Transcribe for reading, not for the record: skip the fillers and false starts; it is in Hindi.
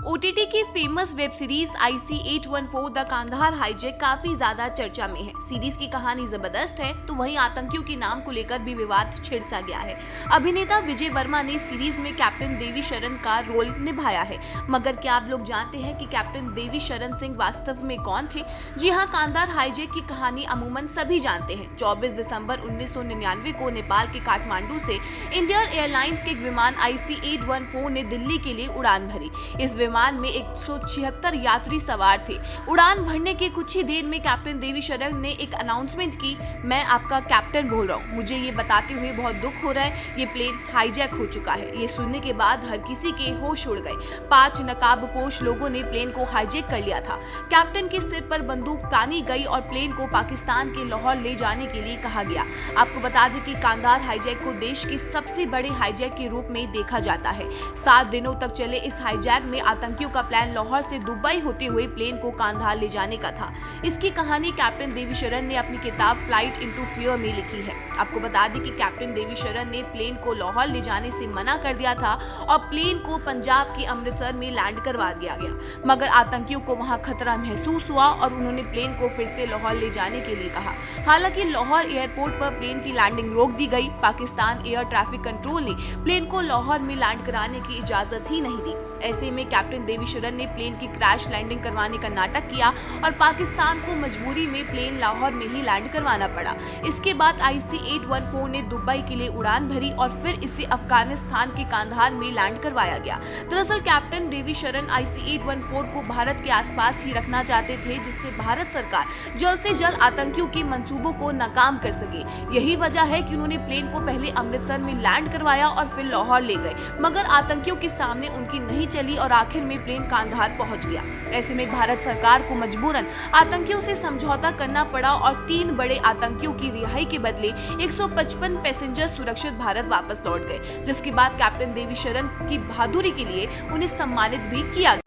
ओटीटी की famous web series IC-814 the Kandahar hijack काफी ज्यादा चर्चा में है। सीरीज की कहानी जबरदस्त है तो वहीं आतंकियों के नाम को लेकर भी विवाद छिड़ सा गया है। अभिनेता विजय वर्मा ने सीरीज में कैप्टन देवी शरण का रोल निभाया है, मगर क्या आप लोग जानते हैं कि कैप्टन देवी शरण सिंह वास्तव में कौन थे? जी हाँ, कांधार हाईजैक की कहानी अमूमन सभी जानते हैं। 24 दिसंबर 1999 को नेपाल के काठमांडू से इंडियन एयरलाइंस के एक विमान IC-814 ने दिल्ली के लिए उड़ान भरी। इस विमान में 176 यात्री सवार थे। उड़ान भरने के कुछ ही देर में कैप्टन देवी शरण ने एक अनाउंसमेंट की, मैं आपका कैप्टन बोल रहा हूँ, मुझे ये बताते हुए बहुत दुख हो रहा है, ये प्लेन हाईजैक हो चुका है। ये सुनने के बाद हर किसी के होश उड़ गए। 5 नकाबपोश लोगों ने प्लेन को हाईजैक कर लिया था। कैप्टन के सिर पर बंदूक तानी गई और प्लेन को पाकिस्तान के लाहौर ले जाने के लिए कहा गया। आपको बता दें कि कांधार हाईजैक को देश के सबसे बड़े हाईजैक के रूप में देखा जाता है। 7 दिनों तक चले इस हाईजैक में आतंकियों का प्लान लाहौर से दुबई होते हुए प्लेन को कांधार ले जाने का था। इसकी कहानी कैप्टन देवी शरण ने अपनी किताब फ्लाइट इनटू फियर में लिखी है। आपको बता दें कि कैप्टन देवी शरण ने प्लेन को लाहौर ले जाने से मना कर दिया था और प्लेन को पंजाब के अमृतसर में लैंड करवा दिया गया, मगर आतंकियों को वहां खतरा महसूस हुआ और उन्होंने प्लेन को फिर से लाहौर ले जाने के लिए कहा। हालांकि लाहौर एयरपोर्ट पर प्लेन की लैंडिंग रोक दी गई। पाकिस्तान एयर ट्रैफिक कंट्रोल ने प्लेन को लाहौर में लैंड कराने की इजाजत ही नहीं दी। ऐसे में कैप्टन देवी शरण ने प्लेन की क्रैश लैंडिंग करवाने का नाटक किया और पाकिस्तान को मजबूरी में प्लेन लाहौर में ही लैंड करवाना पड़ा। इसके बाद IC-814 ने दुबई के लिए उड़ान भरी और फिर इसे अफगानिस्तान के कांधार में लैंड करवाया गया। दरअसल कैप्टन देवी शरण IC-814 को भारत के आसपास ही रखना चाहते थे, जिससे भारत सरकार जल्द से जल्द आतंकियों के मंसूबों को नाकाम कर सके। यही वजह है कि उन्होंने प्लेन को पहले अमृतसर में लैंड करवाया और फिर लाहौर ले गए, मगर आतंकियों के सामने उनकी नहीं चली और आखिर में प्लेन कांधार पहुंच गया। ऐसे में भारत सरकार को मजबूरन आतंकियों से समझौता करना पड़ा और 3 बड़े आतंकियों की रिहाई के बदले 155 पैसेंजर सुरक्षित भारत वापस लौट गए, जिसके बाद कैप्टन देवी शरण की बहादुरी के लिए उन्हें सम्मानित भी किया गया।